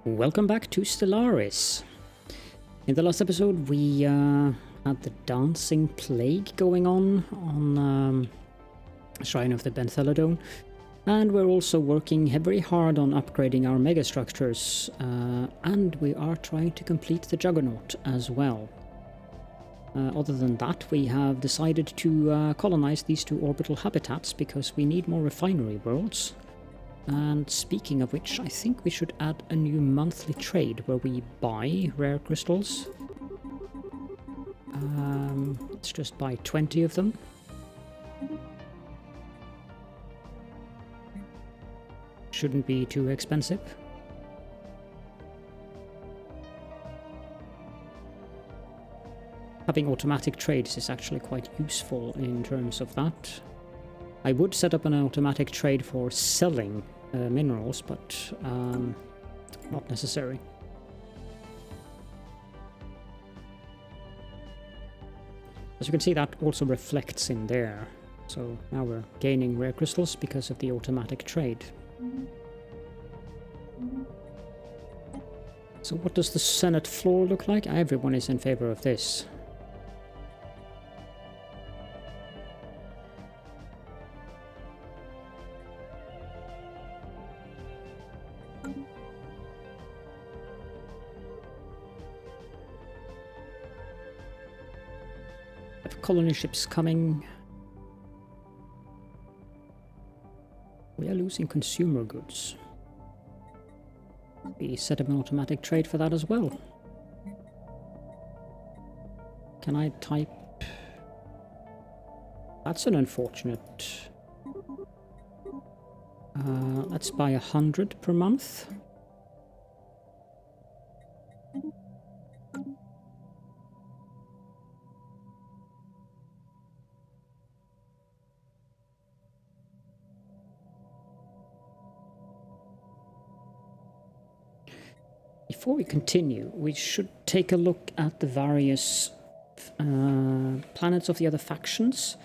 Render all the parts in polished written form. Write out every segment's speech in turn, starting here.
Welcome back to Stellaris. In the last episode we had the Dancing Plague going on Shrine of the Bentheladone, and we're also working very hard on upgrading our megastructures, and we are trying to complete the Juggernaut as well. Other than that, we have decided to colonize these two orbital habitats because we need more refinery worlds. And speaking of which, I think we should add a new monthly trade where we buy rare crystals. Let's just buy 20 of them. Shouldn't be too expensive. Having automatic trades is actually quite useful in terms of that. I would set up an automatic trade for selling minerals, but not necessary. As you can see, that also reflects in there. So now we're gaining rare crystals because of the automatic trade. So what does the Senate floor look like? Everyone is in favor of this. Colony ships coming. We are losing consumer goods. We set up an automatic trade for that as well. Can I type? That's an unfortunate. Let's buy 100 per month. Before we continue, we should take a look at the various planets of the other factions.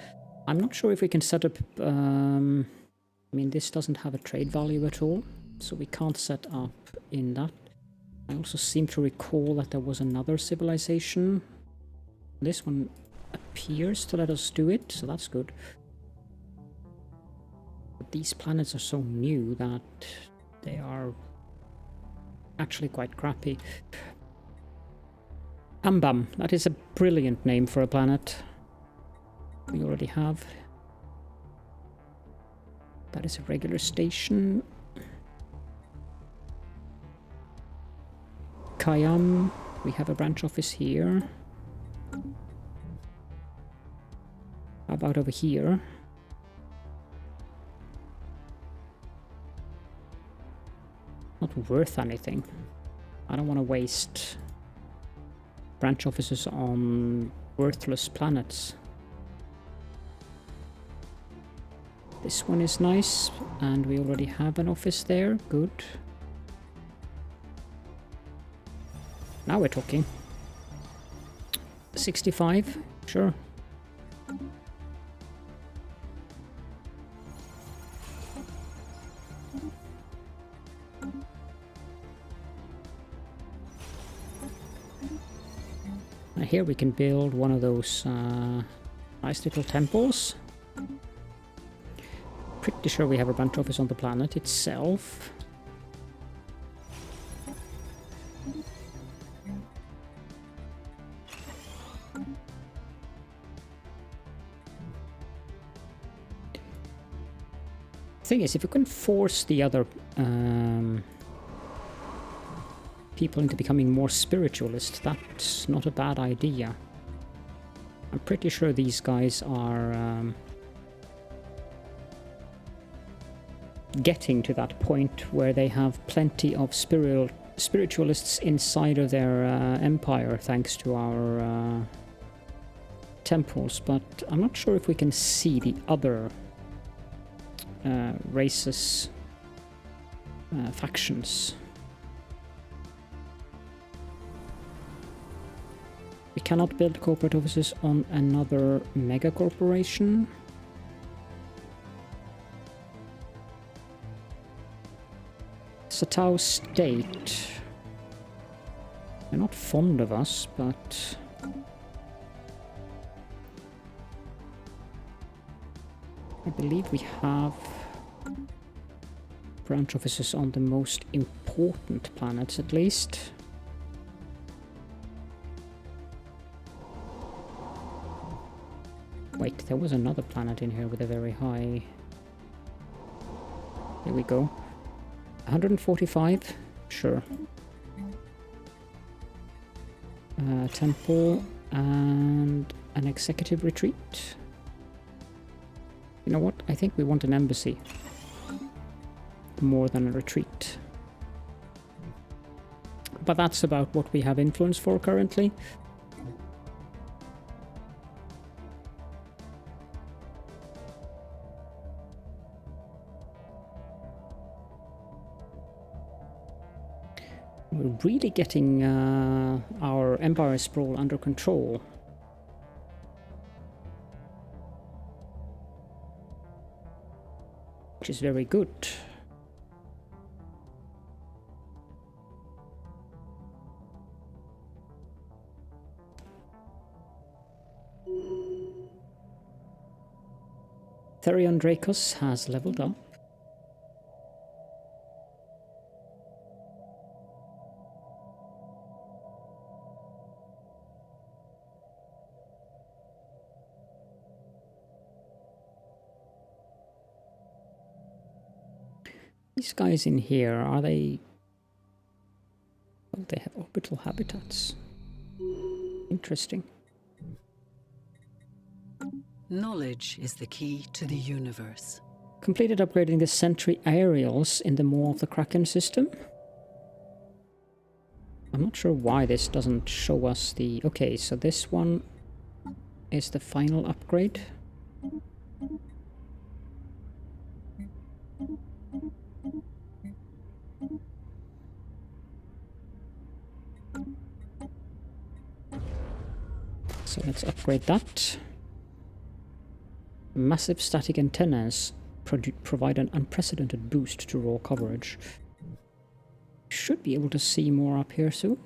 I'm not sure if we can set up... I mean, this doesn't have a trade value at all, so we can't set up in that. I also seem to recall that there was another civilization. This one appears to let us do it, so that's good. But these planets are so new that they are actually quite crappy. Ambam, that is a brilliant name for a planet. We already have. That is a regular station. Kayam, we have a branch office here. How about over here? Not worth anything. I don't want to waste branch offices on worthless planets. This one is nice, and we already have an office there. Good. Now we're talking. 65, sure. Here we can build one of those nice little temples. Pretty sure we have a branch office on the planet itself. Thing is, if you can force the other people into becoming more spiritualist, that's not a bad idea. I'm pretty sure these guys are getting to that point where they have plenty of spiritualists inside of their empire thanks to our temples, but I'm not sure if we can see the other races, factions. We cannot build corporate offices on another mega corporation. Satao State. They're not fond of us, but... I believe we have branch offices on the most important planets, at least. Wait, there was another planet in here with a very high... Here we go. 145? Sure. Temple and an executive retreat. You know what? I think we want an embassy. More than a retreat. But that's about what we have influence for currently. We're really getting our empire sprawl under control. Which is very good. Therion Dracos has leveled up. These guys in here, are they... Oh, they have orbital habitats. Interesting. Knowledge is the key to the universe. Completed upgrading the Sentry aerials in the Maw of the Kraken system. I'm not sure why this doesn't show us the... Okay, so this one is the final upgrade. So let's upgrade that. Massive static antennas provide an unprecedented boost to raw coverage. Should be able to see more up here soon.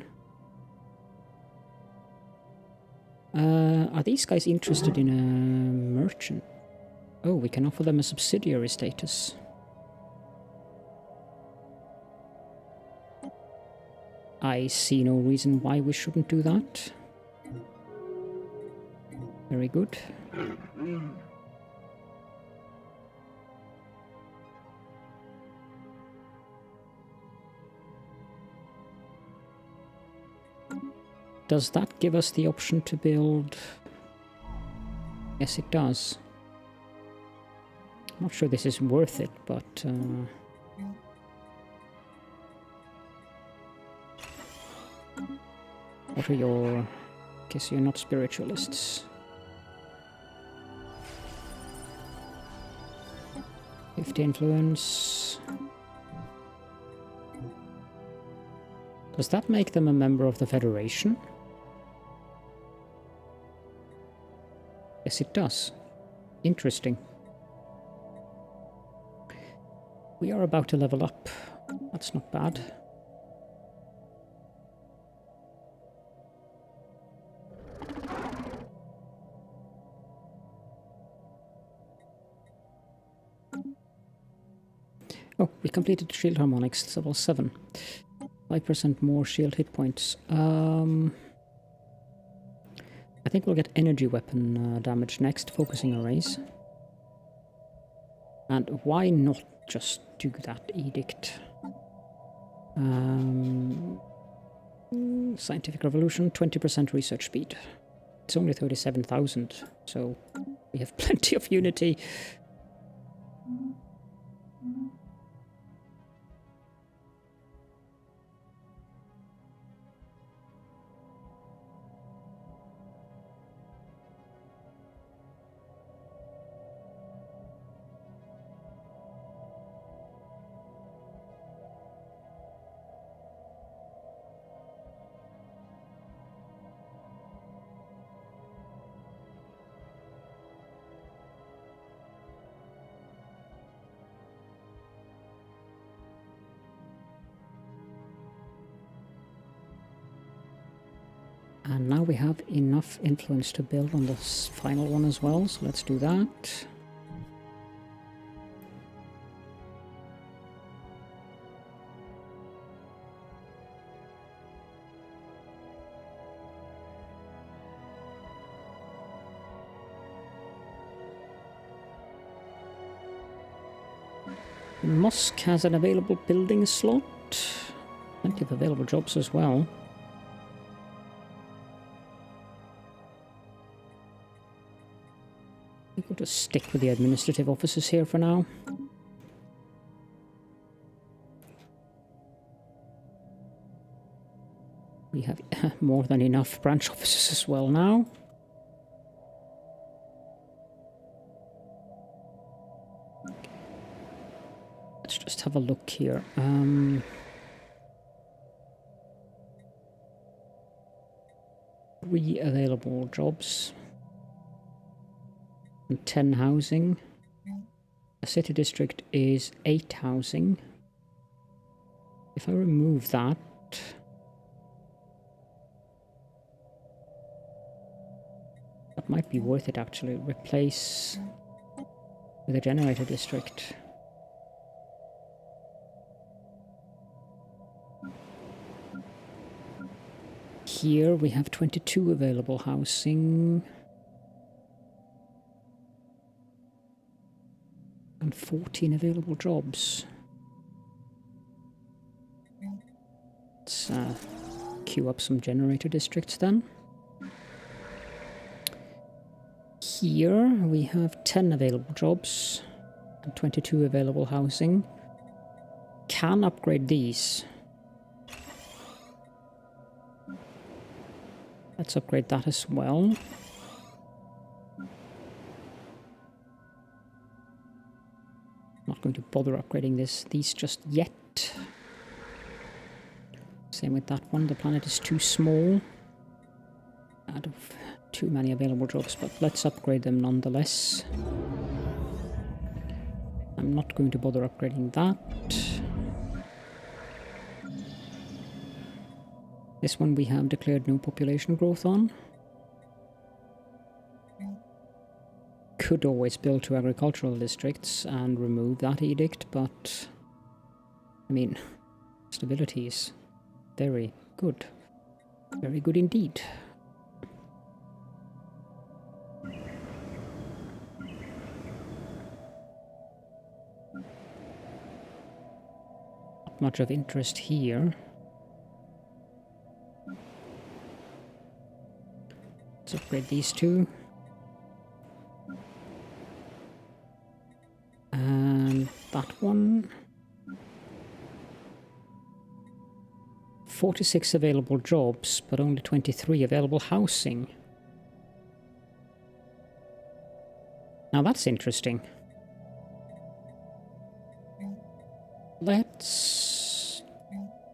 Are these guys interested in a merchant? Oh, we can offer them a subsidiary status. I see no reason why we shouldn't do that. Very good. Does that give us the option to build? Yes, it does. I'm not sure this is worth it, but... What are your... Guess you're not spiritualists. 50 influence. Does that make them a member of the Federation? Yes, it does. Interesting. We are about to level up. That's not bad. Oh, we completed Shield Harmonics, level 7. 5% more shield hit points. I think we'll get energy weapon damage next, focusing arrays. And why not just do that edict? Scientific Revolution, 20% research speed. It's only 37,000, so we have plenty of unity. And now we have enough influence to build on this final one as well, so let's do that. Mosque has an available building slot. Plenty of available jobs as well. I think we'll just stick with the administrative offices here for now. We have more than enough branch offices as well now. Let's just have a look here. 3 available jobs. And 10 housing. A city district is 8 housing. If I remove that, that might be worth it actually. Replace with a generator district. Here we have 22 available housing. And 14 available jobs. Let's queue up some generator districts then. Here we have 10 available jobs and 22 available housing. Can upgrade these. Let's upgrade that as well. Not going to bother upgrading these just yet. Same with that one. The planet is too small. Out of too many available jobs, but let's upgrade them nonetheless. I'm not going to bother upgrading that. This one we have declared no population growth on. Could always build 2 agricultural districts and remove that edict, but I mean, stability is very good. Very good indeed. Not much of interest here. Let's upgrade these 2. And that one. 46 available jobs, but only 23 available housing. Now that's interesting. Let's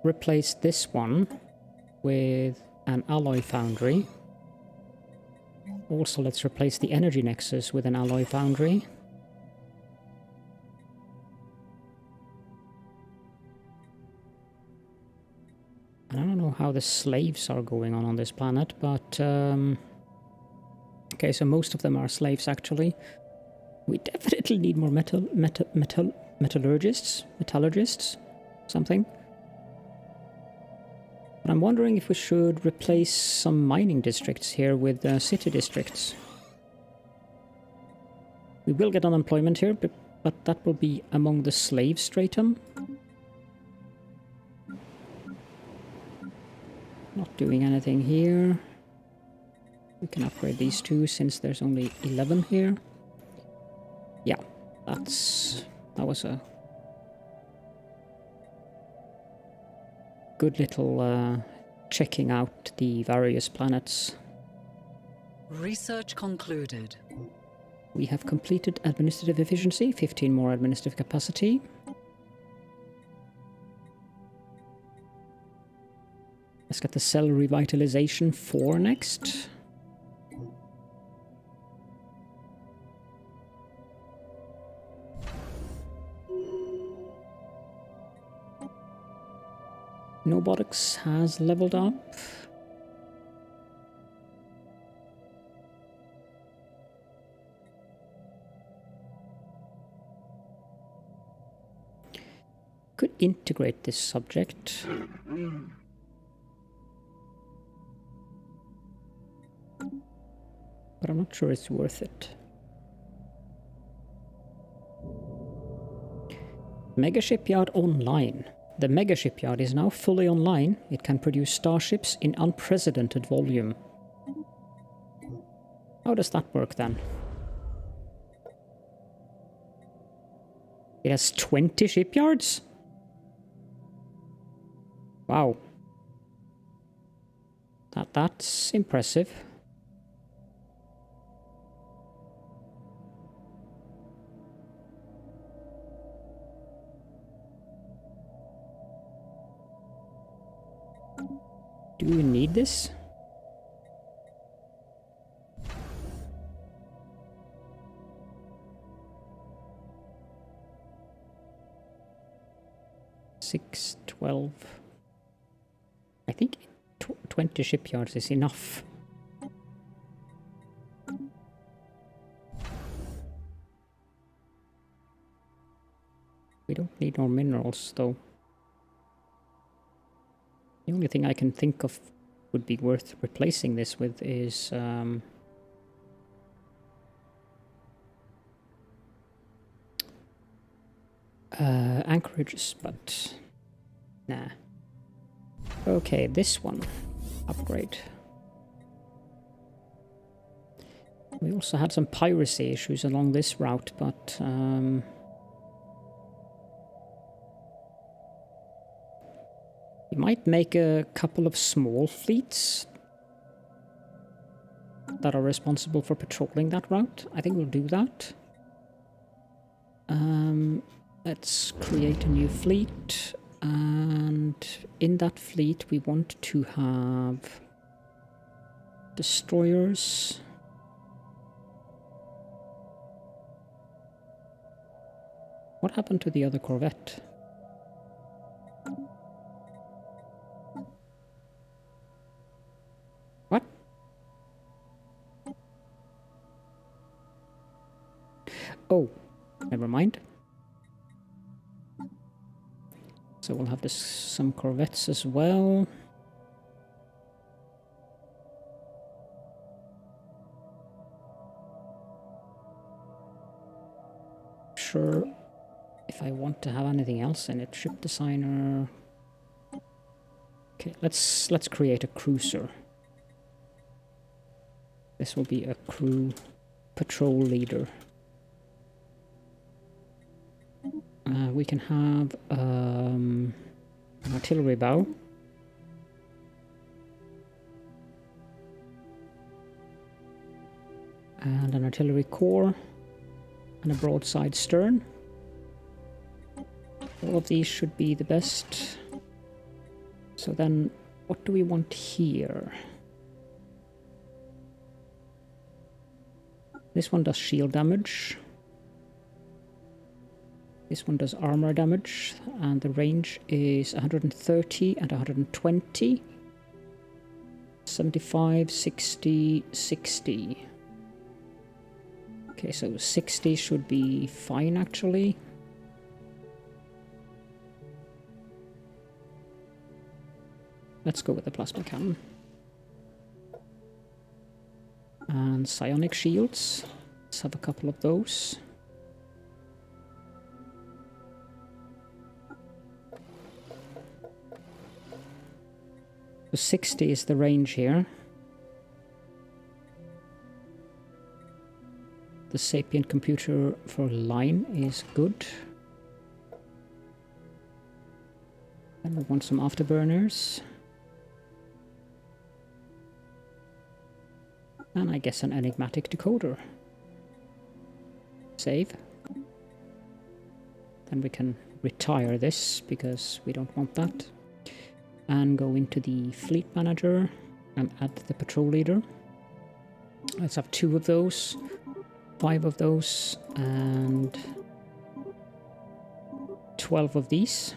replace this one with an alloy foundry. Also, let's replace the energy nexus with an alloy foundry. I don't know how the slaves are going on this planet, but okay, so most of them are slaves actually. We definitely need more metallurgists, something. But I'm wondering if we should replace some mining districts here with city districts. We will get unemployment here, but that will be among the slave stratum. Not doing anything here. We can upgrade these 2 since there's only 11 here. Yeah, that was a good little checking out the various planets. Research concluded. We have completed administrative efficiency, 15 more administrative capacity. Let's get the cell revitalization 4 next. Nobotics has leveled up. Could integrate this subject. But I'm not sure it's worth it. Mega Shipyard online. The Mega Shipyard is now fully online. It can produce starships in unprecedented volume. How does that work then? It has 20 shipyards? Wow. That's impressive. Do we need this? Six, 12. I think 20 shipyards is enough. We don't need more minerals, though. The only thing I can think of would be worth replacing this with is anchorages, but nah. Okay, this one. Upgrade. We also had some piracy issues along this route, but we might make a couple of small fleets that are responsible for patrolling that route. I think we'll do that. Let's create a new fleet, and in that fleet we want to have destroyers. What happened to the other corvette? What? Oh, never mind. So we'll have some corvettes as well. Sure, if I want to have anything else in it, ship designer. Okay, let's create a cruiser. This will be a crew patrol leader. We can have an artillery bow. And an artillery core. And a broadside stern. All of these should be the best. So then, what do we want here? This one does shield damage. This one does armor damage, and the range is 130 and 120. 75, 60, 60. Okay, so 60 should be fine, actually. Let's go with the plasma cannon. And psionic shields. Let's have a couple of those. So 60 is the range here. The sapient computer for line is good. And we want some afterburners. And I guess an enigmatic decoder. Save. Then we can retire this because we don't want that. And go into the fleet manager and add the patrol leader. Let's have 2 of those, 5 of those, and 12 of these.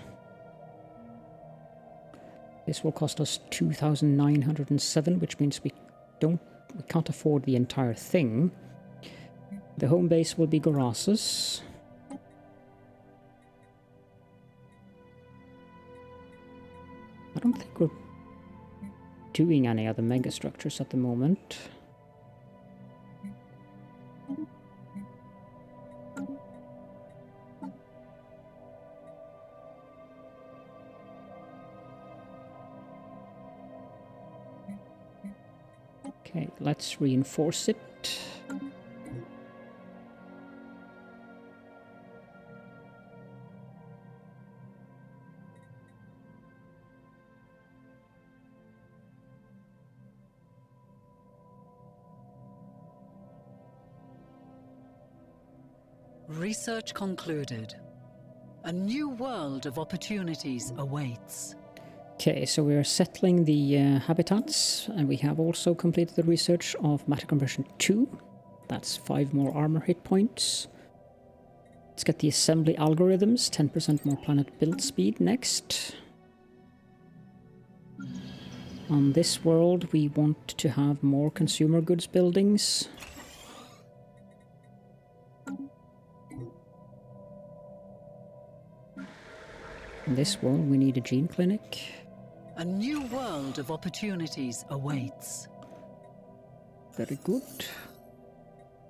This will cost us 2,907, which means we can't afford the entire thing. The home base will be Garasis. I don't think we're doing any other megastructures at the moment. Okay, let's reinforce it. Research concluded. A new world of opportunities awaits. Okay, so we are settling the habitats, and we have also completed the research of matter compression 2. That's 5 more armor hit points. Let's get the assembly algorithms, 10% more planet build speed next. On this world, we want to have more consumer goods buildings. In this world, we need a gene clinic. A new world of opportunities awaits. Very good.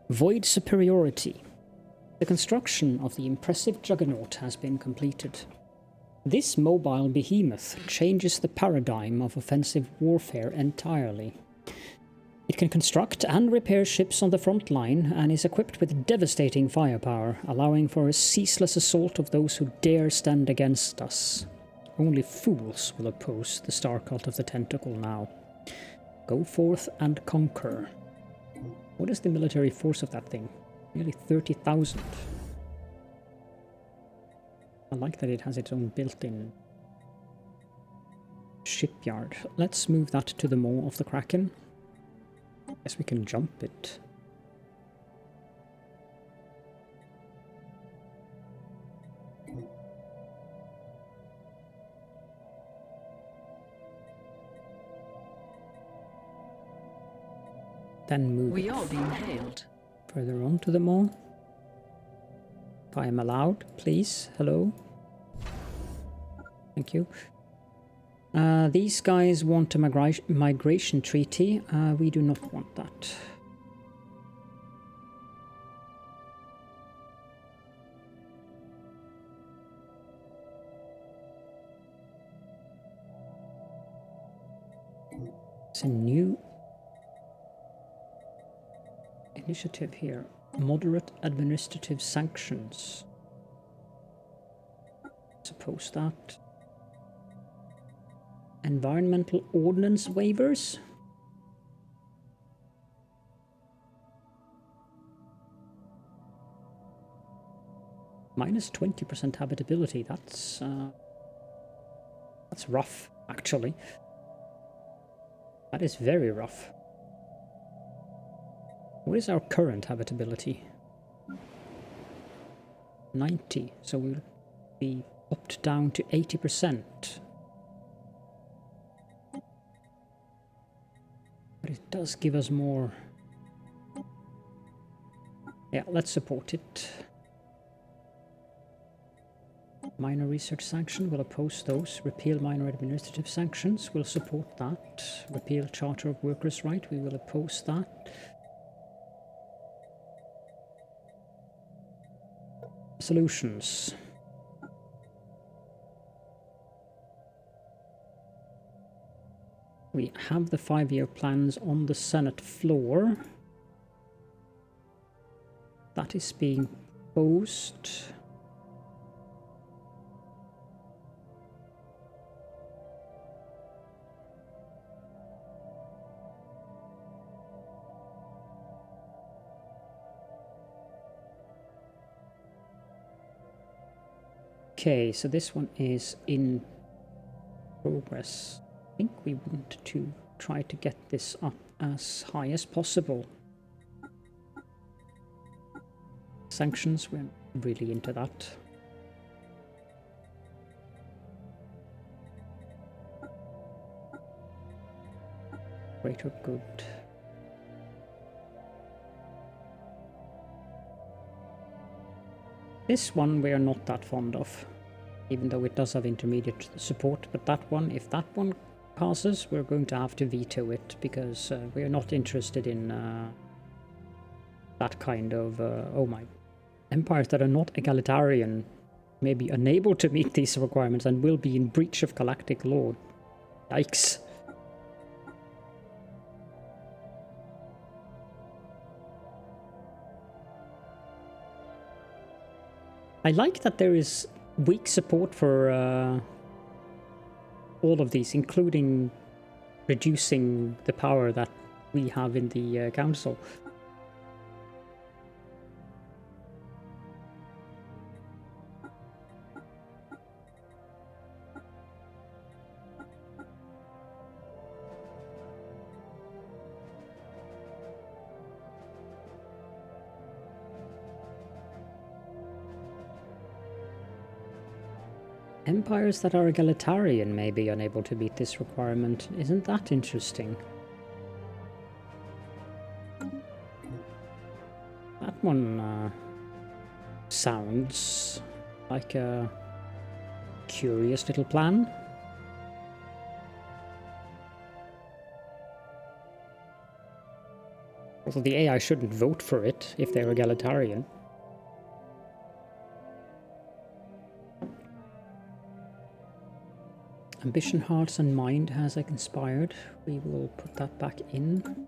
Void superiority. The construction of the impressive Juggernaut has been completed. This mobile behemoth changes the paradigm of offensive warfare entirely. It can construct and repair ships on the front line and is equipped with devastating firepower, allowing for a ceaseless assault of those who dare stand against us. Only fools will oppose the star cult of the Tentacle now. Go forth and conquer. What is the military force of that thing? Nearly 30,000. I like that it has its own built-in shipyard. Let's move that to the maw of the Kraken. Guess we can jump it. Then move We are being hailed. further on to the maw. If I am allowed, please. Hello. Thank you. These guys want a migration treaty. We do not want that. It's a new initiative here. Moderate administrative sanctions. Suppose that. Environmental ordnance waivers. Minus 20% habitability. That's rough, actually. That is very rough. What is our current habitability? 90, so we'll be upped down to 80%. But it does give us more. Yeah, let's support it. Minor research sanction, we'll oppose those. Repeal minor administrative sanctions, we'll support that. Repeal Charter of Workers' Right, we will oppose that. Solutions. We have the 5-year plans on the Senate floor. That is being posed. Okay, so this one is in progress. I think we want to try to get this up as high as possible. Sanctions, we're not really into that. Greater good. This one we are not that fond of. even though it does have intermediate support. But that one, if that one passes, we're going to have to veto it, because we're not interested in that kind of... oh my... Empires that are not egalitarian may be unable to meet these requirements and will be in breach of galactic law. Yikes. I like that there is weak support for all of these, including reducing the power that we have in the council. Empires that are egalitarian may be unable to meet this requirement. Isn't that interesting? That one sounds like a curious little plan. Although the AI shouldn't vote for it if they're egalitarian. Ambition, Hearts and Mind has inspired. We will put that back in.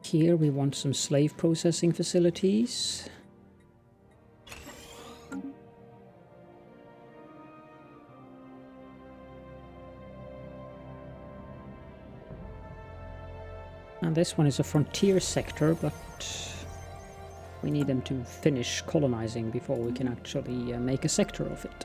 Here we want some slave processing facilities. And this one is a frontier sector, but we need them to finish colonizing before we can actually make a sector of it.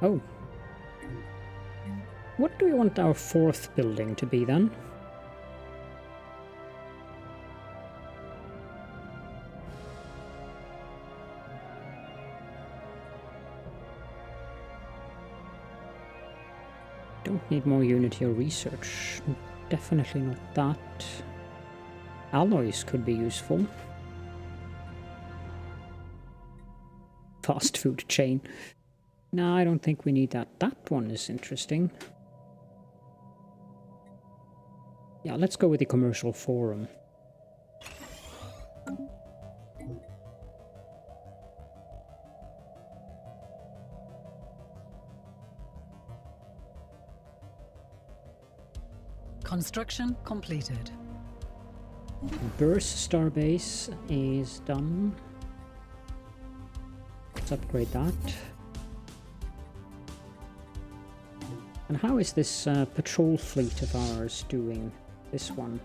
Oh. What do we want our fourth building to be then? Don't need more Unity or research. Definitely not that. Alloys could be useful. Fast food chain. No, I don't think we need that. That one is interesting. Yeah, let's go with the commercial forum. Construction completed. Burst Starbase is done. Let's upgrade that. And how is this patrol fleet of ours doing? This one.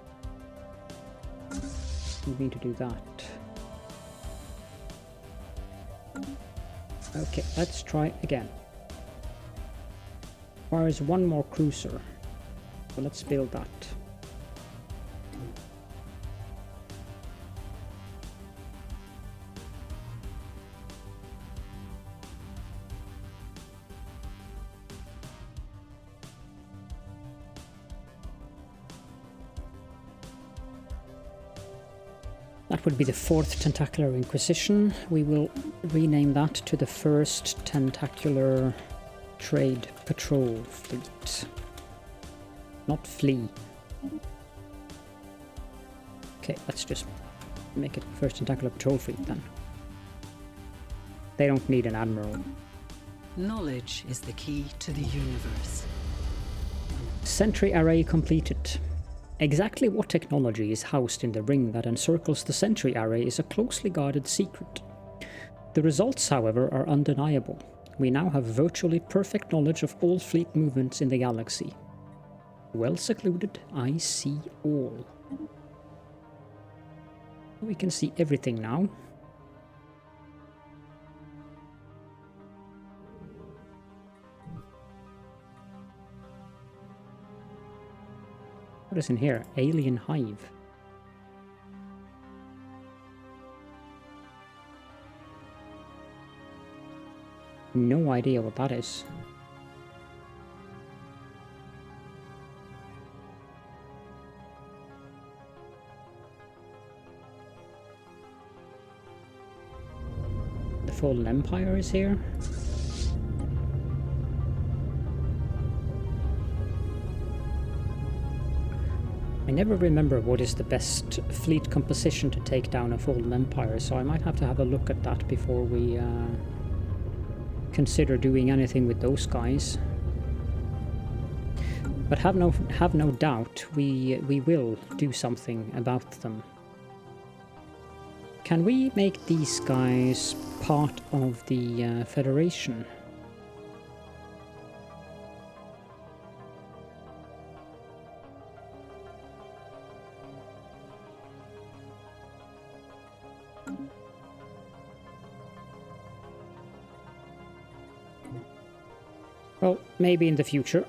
We need to do that. Okay, let's try again. Requires one more cruiser. So let's build that. That would be the 4th Tentacular Inquisition. We will rename that to the 1st Tentacular Trade Patrol Fleet. Not flee. Okay, let's just make it first Tentacular Patrol Fleet then. They don't need an admiral. Knowledge is the key to the universe. Sentry array completed. Exactly what technology is housed in the ring that encircles the Sentry array is a closely guarded secret. The results, however, are undeniable. We now have virtually perfect knowledge of all fleet movements in the galaxy. Well secluded, I see all. We can see everything now. What is in here? Alien Hive. No idea what that is. The Fallen Empire is here. I never remember what is the best fleet composition to take down a Fallen Empire, so I might have to have a look at that before we consider doing anything with those guys. But have no doubt we will do something about them. Can we make these guys part of the Federation? Well, maybe in the future.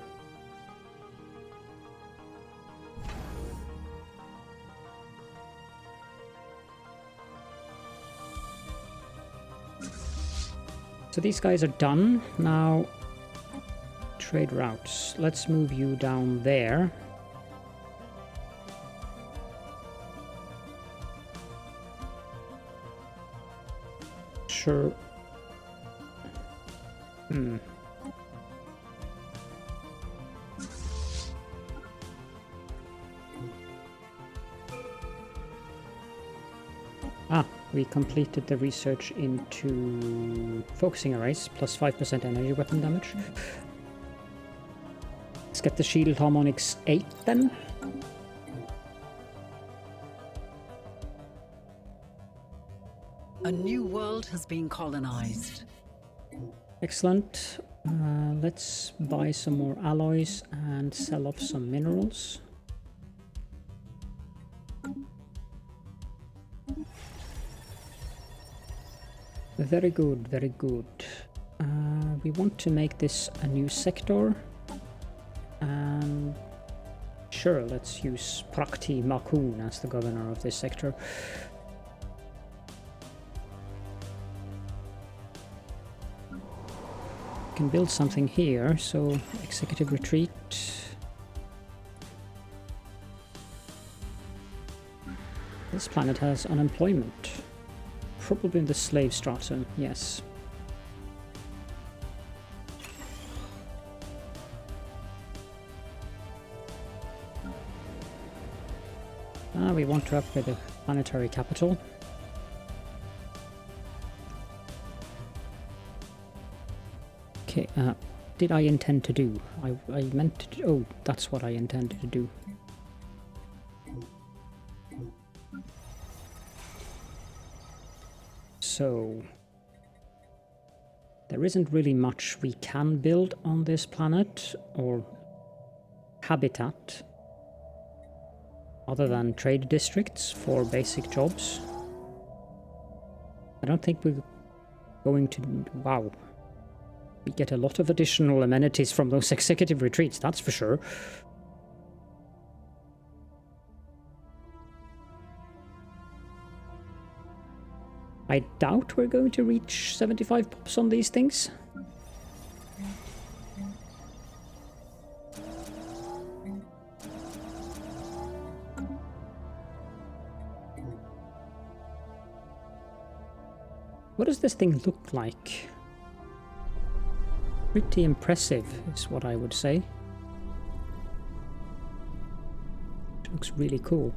So these guys are done. Now, trade routes. Let's move you down there. Sure. We completed the research into focusing arrays, plus 5% energy weapon damage. Let's get the Shield Harmonics 8 then. A new world has been colonized. Excellent. Let's buy some more alloys and sell off some minerals. Very good, very good. We want to make this a new sector. And sure, let's use Prakti Makun as the governor of this sector. Can build something here, so executive retreat. This planet has unemployment. Probably in the slave stratum, yes. We want to upgrade the planetary capital. Okay, did I intend to do? I meant to do, oh, that's what I intended to do. So, there isn't really much we can build on this planet, or habitat, other than trade districts for basic jobs. I don't think we're going to... wow. We get a lot of additional amenities from those executive retreats, that's for sure. I doubt we're going to reach 75 pops on these things. What does this thing look like? Pretty impressive is what I would say. It looks really cool.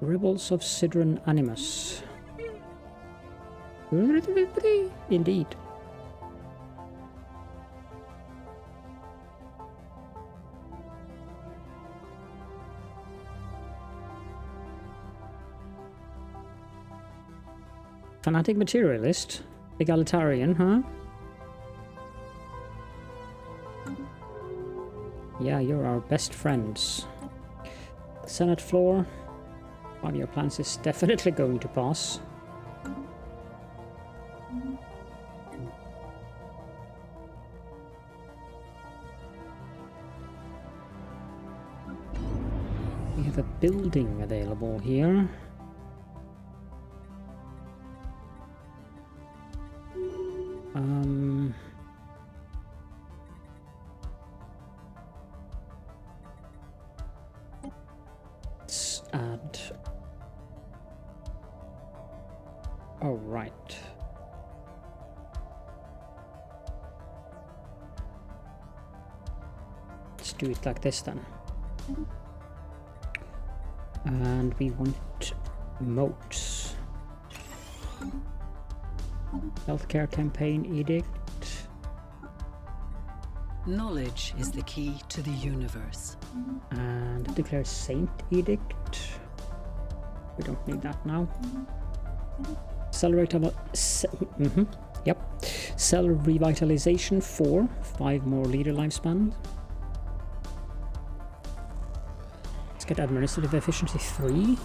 Rebels of Sidron Animus. Indeed. Fanatic Materialist? Egalitarian, huh? Yeah, you're our best friends. Senate floor. 5-year plans is definitely going to pass. We have a building available here. Let's add... Oh, right. Let's do it like this then. And we want moats. Healthcare campaign edict. Knowledge is the key to the universe. And declare Saint edict. We don't need that now. Cell Yep. Cell revitalization 4. 5 more leader lifespan. Let's get administrative efficiency 3.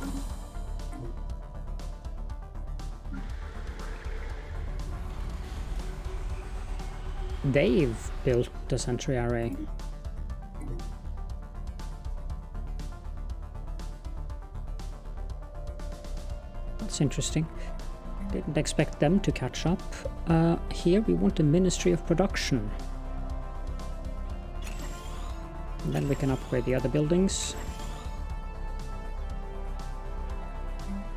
They've built the Sentry array. That's interesting. Didn't expect them to catch up. Here we want the Ministry of Production. And then we can upgrade the other buildings.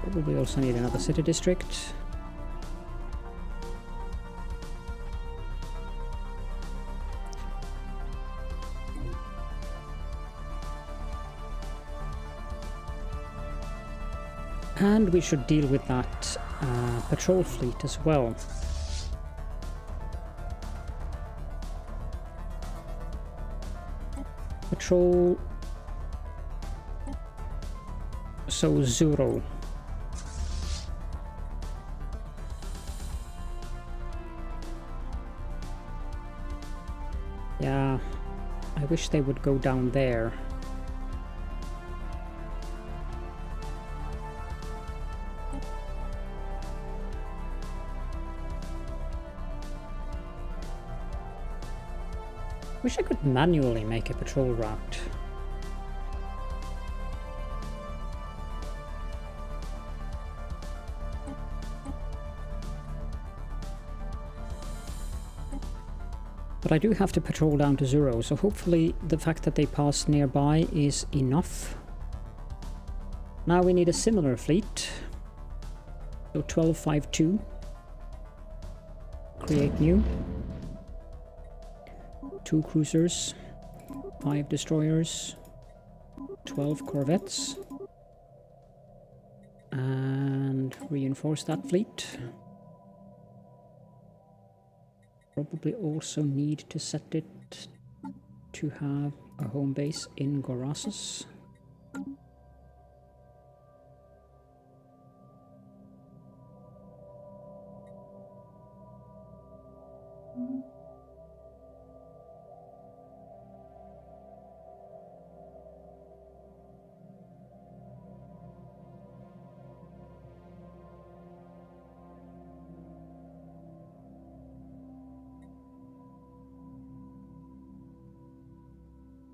Probably also need another city district. And we should deal with that patrol fleet as well. Patrol... So, 0. Yeah, I wish they would go down there. Wish I could manually make a patrol route. But I do have to patrol down to 0, so hopefully the fact that they pass nearby is enough. Now we need a similar fleet. So 1252. Create new. 2 cruisers, 5 destroyers, 12 corvettes, and reinforce that fleet. Probably also need to set it to have a home base in Gorasus.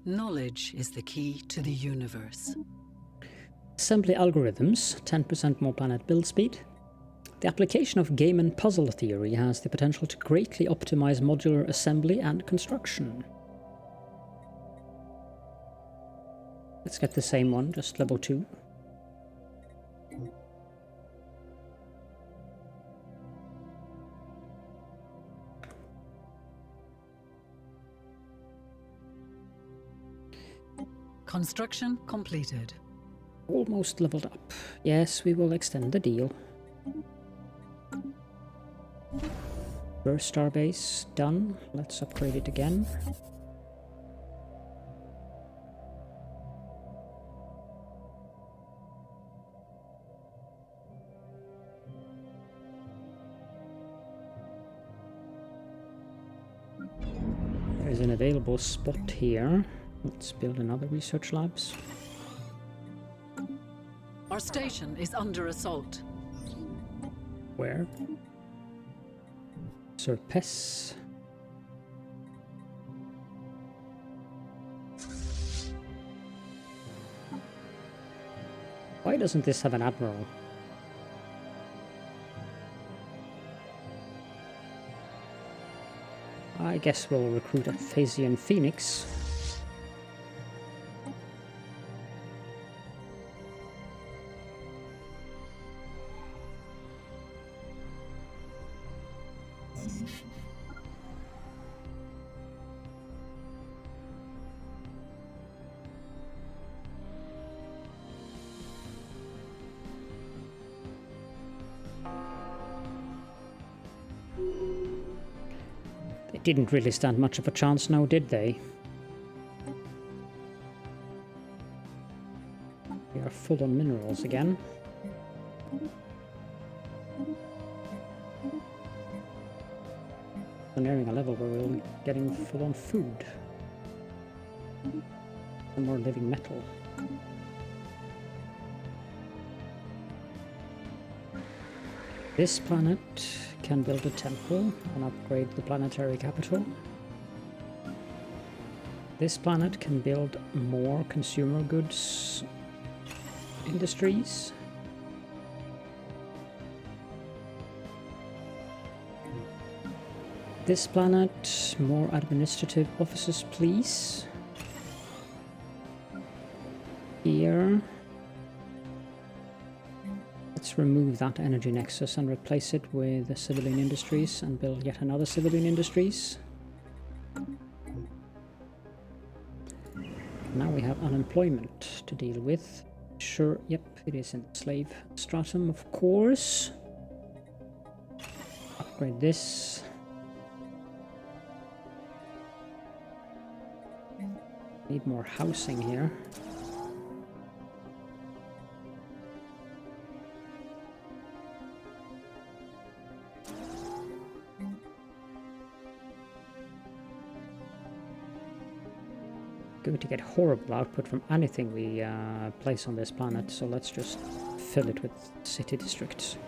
Knowledge is the key to the universe. Assembly algorithms, 10% more planet build speed. The application of game and puzzle theory has the potential to greatly optimize modular assembly and construction. Let's get the same one, just level 2. Construction completed. Almost leveled up. Yes, we will extend the deal. First starbase done. Let's upgrade it again. There's an available spot here. Let's build another research labs. Our station is under assault. Where? Surpes. Why doesn't this have an admiral? I guess we'll recruit a Phasian Phoenix. Didn't really stand much of a chance now, did they? We are full on minerals again. We're nearing a level where we're getting full on food. And more living metal. This planet can build a temple and upgrade the planetary capital. This planet can build more consumer goods industries. This planet, more administrative offices, please. Here. Let's remove that energy nexus and replace it with the civilian industries and build yet another civilian industries. Now we have unemployment to deal with. Sure, yep, it is in the slave stratum, of course. Upgrade this. Need more housing here. Going to get horrible output from anything we place on this planet, so let's just fill it with city districts.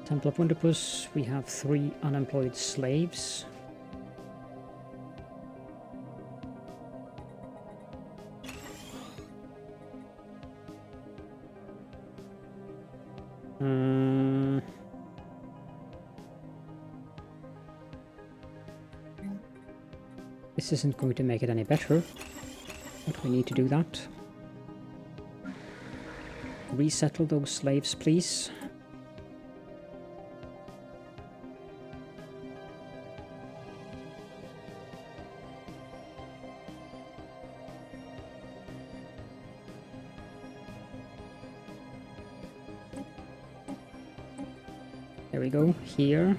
Temple of Wonderpuss, we have 3 unemployed slaves. This isn't going to make it any better, but we need to do that. Resettle those slaves, please. There we go, here.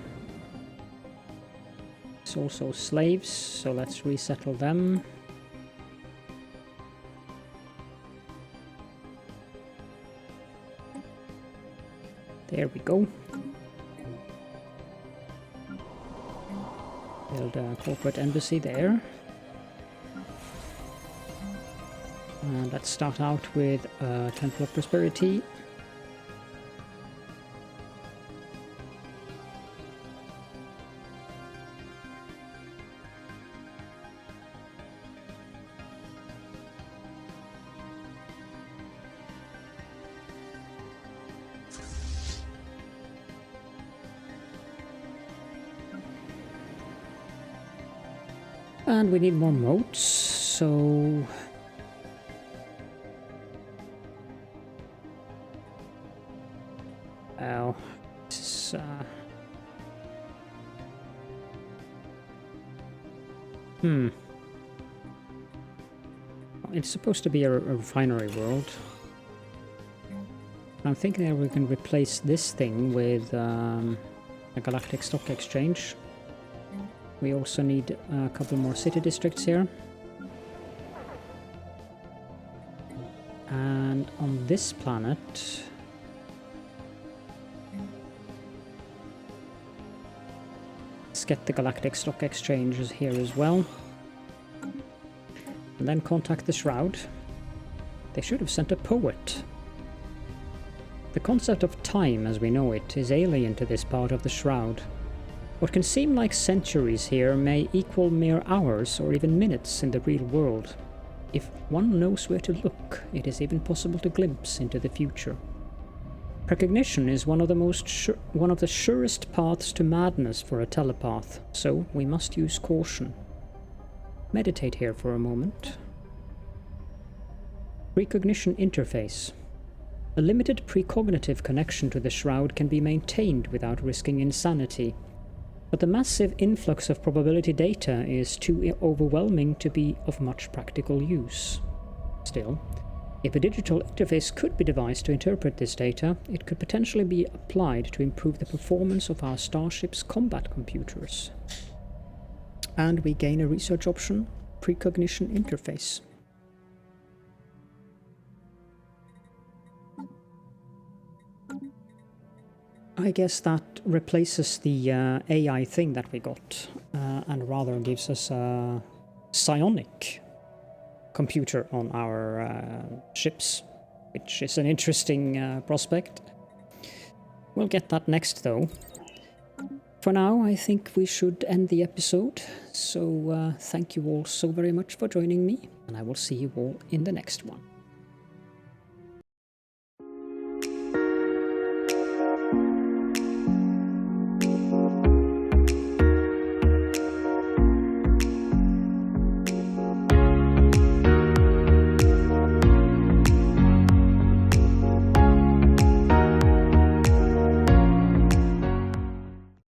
It's also slaves, so let's resettle them. There we go. Build a corporate embassy there. And let's start out with a Temple of Prosperity. And we need more moats, so... Well, this is, It's supposed to be a refinery world. I'm thinking that we can replace this thing with a galactic stock exchange. We also need a couple more city districts here. And on this planet... let's get the galactic stock exchanges here as well. And then contact the Shroud. They should have sent a poet. The concept of time as we know it is alien to this part of the Shroud. What can seem like centuries here may equal mere hours or even minutes in the real world. If one knows where to look, it is even possible to glimpse into the future. Precognition is one of the surest paths to madness for a telepath, so we must use caution. Meditate here for a moment. Precognition interface. A limited precognitive connection to the shroud can be maintained without risking insanity, but the massive influx of probability data is too overwhelming to be of much practical use. Still, if a digital interface could be devised to interpret this data, it could potentially be applied to improve the performance of our starship's combat computers. And we gain a research option, precognition interface. I guess that replaces the AI thing that we got, and rather gives us a psionic computer on our ships, which is an interesting prospect. We'll get that next, though. For now, I think we should end the episode, so thank you all so very much for joining me, and I will see you all in the next one.